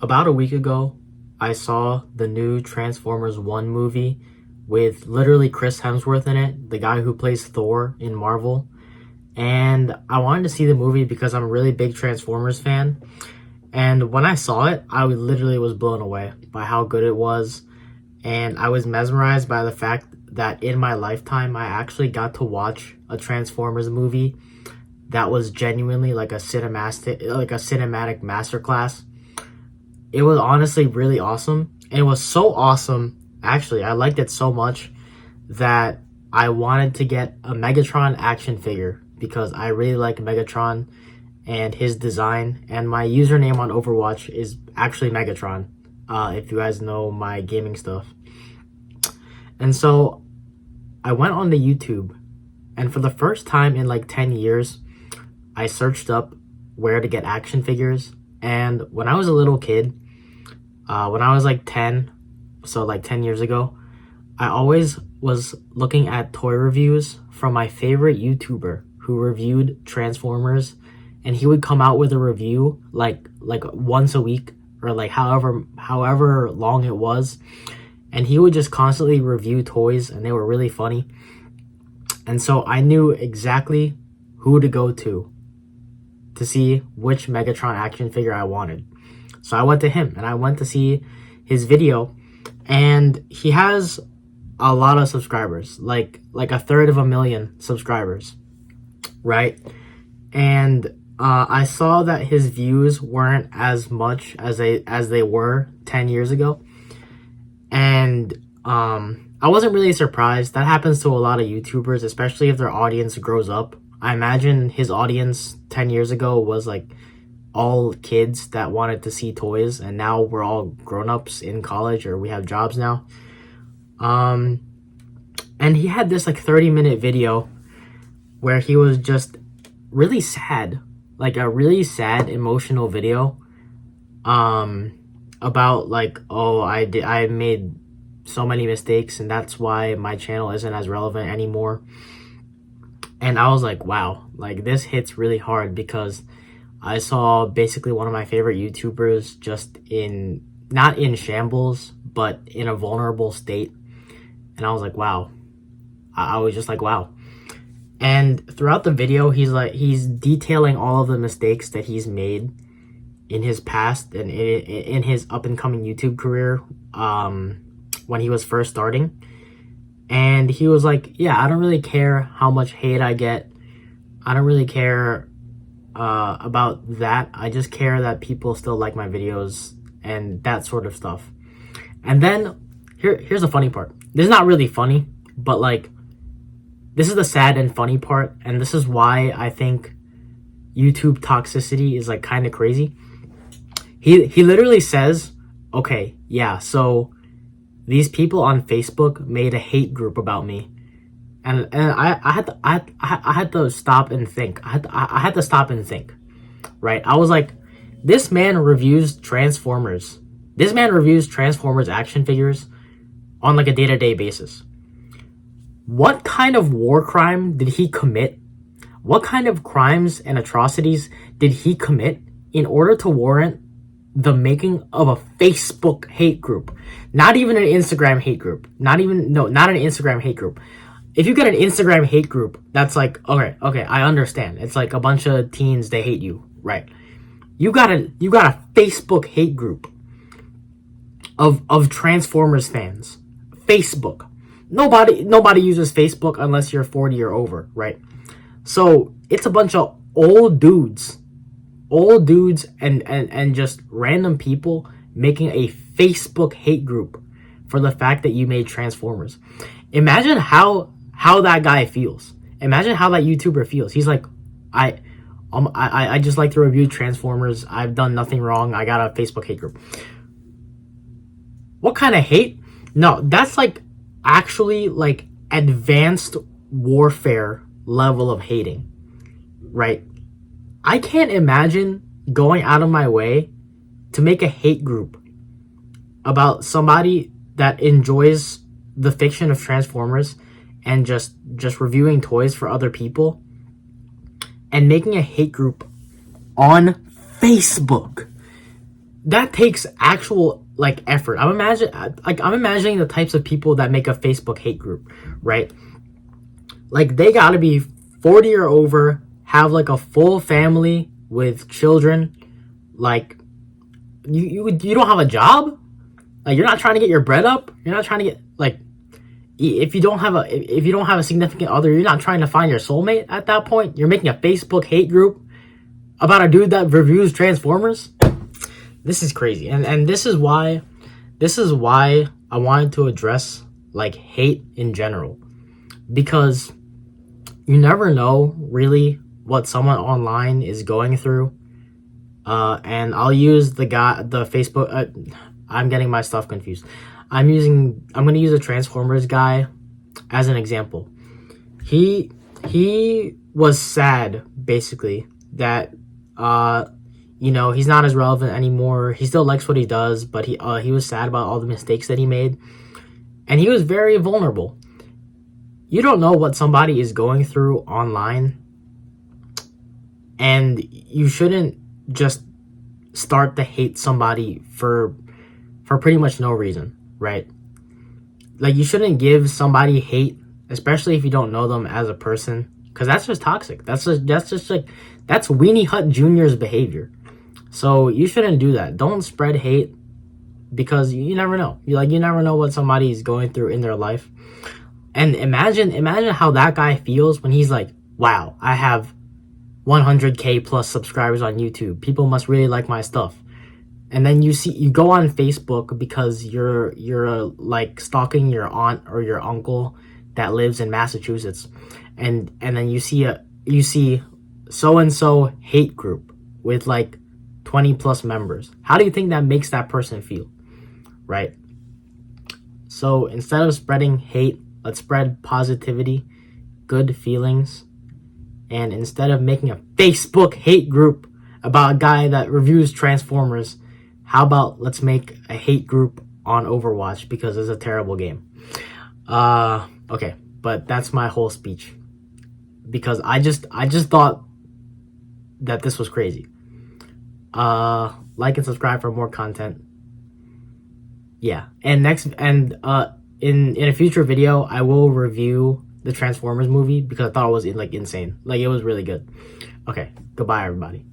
About a week ago, I saw the new Transformers 1 movie with literally Chris Hemsworth in it, the guy who plays Thor in Marvel. And I wanted to see the movie because I'm a really big Transformers fan. And when I saw it, I literally was blown away by how good it was. And I was mesmerized by the fact that in my lifetime, I actually got to watch a Transformers movie that was genuinely like a cinematic masterclass. It was honestly really awesome. And it was so awesome, actually, I liked it so much that I wanted to get a Megatron action figure because I really like Megatron and his design. And my username on Overwatch is actually Megatron, if you guys know my gaming stuff. And so I went on the YouTube, and for the first time in like 10 years, I searched up where to get action figures. And when I was a little kid, when I was like 10, so like 10 years ago, I always was looking at toy reviews from my favorite YouTuber who reviewed Transformers, and he would come out with a review like once a week or like however long it was, and he would just constantly review toys, and they were really funny. And so I knew exactly who to go to see which Megatron action figure I wanted. So I went to him and I went to see his video, and he has a lot of subscribers, like 1/3 subscribers, right? And I saw that his views weren't as much as they were 10 years ago. And I wasn't really surprised. That happens to a lot of YouTubers, especially if their audience grows up. I imagine his audience 10 years ago was like all kids that wanted to see toys, and now we're all grown-ups in college or we have jobs now. And he had this like 30-minute video where he was just really sad, like a really sad emotional video about like, oh, I made so many mistakes and that's why my channel isn't as relevant anymore. And I was like, wow, like this hits really hard because I saw basically one of my favorite YouTubers just not in shambles, but in a vulnerable state. And I was like, wow. I was just like, wow. And throughout the video, he's detailing all of the mistakes that he's made in his past and in his up and coming YouTube career when he was first starting. And he was like, yeah, I don't really care how much hate I get. I don't really care about that. I just care that people still like my videos and that sort of stuff. And then here's the funny part. This is not really funny, but like this is the sad and funny part, and this is why I think YouTube toxicity is like kind of crazy. He literally says, okay, yeah, so these people on Facebook made a hate group about me. And I had to stop and think. I had to stop and think, right? I was like, this man reviews Transformers. This man reviews Transformers action figures on like a day-to-day basis. What kind of war crime did he commit? What kind of crimes and atrocities did he commit in order to warrant the making of a Facebook hate group? Not even an Instagram hate group. Not an Instagram hate group. If you get an Instagram hate group, that's like, okay, I understand. It's like a bunch of teens, they hate you, right? You got a Facebook hate group of Transformers fans. Facebook. Nobody uses Facebook unless you're 40 or over, right? So it's a bunch of old dudes and just random people making a Facebook hate group for the fact that you made Transformers. Imagine how that guy feels. Imagine how that YouTuber feels. He's like, I just like to review Transformers. I've done nothing wrong. I got a Facebook hate group. What kind of hate? No, that's like actually like advanced warfare level of hating, right? I can't imagine going out of my way to make a hate group about somebody that enjoys the fiction of Transformers and just reviewing toys for other people and making a hate group on Facebook. that takes actual like effort. I'm imagining the types of people that make a Facebook hate group, right? Like they gotta be 40 or over, have like a full family with children. Like you don't have a job. Like you're not trying to get your bread up. You're not trying to get like if you don't have a significant other, you're not trying to find your soulmate at that point. You're making a Facebook hate group about a dude that reviews Transformers. This is crazy. And this is why I wanted to address like hate in general, because you never know really what someone online is going through. And I'll use the Facebook. I'm getting my stuff confused. I'm going to use a Transformers guy as an example. He was sad basically that he's not as relevant anymore. He still likes what he does, but he was sad about all the mistakes that he made, and he was very vulnerable. You don't know what somebody is going through online, and you shouldn't just start to hate somebody for pretty much no reason, right? Like you shouldn't give somebody hate, especially if you don't know them as a person, because that's just toxic. That's Weenie Hut Jr.'s behavior. So you shouldn't do that. Don't spread hate, because you never know. You never know what somebody is going through in their life. And imagine how that guy feels when he's like, wow, I have 100K plus subscribers on YouTube. People must really like my stuff. And then you go on Facebook because you're like stalking your aunt or your uncle that lives in Massachusetts, and then you see so and so hate group with like 20 plus members. How do you think that makes that person feel, right? So instead of spreading hate, let's spread positivity, good feelings. And instead of making a Facebook hate group about a guy that reviews Transformers, how about let's make a hate group on Overwatch, because it's a terrible game. Okay, but that's my whole speech, because I just thought that this was crazy. Like and subscribe for more content. Yeah, and in a future video, I will review the Transformers movie, because I thought it was insane. Like it was really good. Okay, goodbye everybody.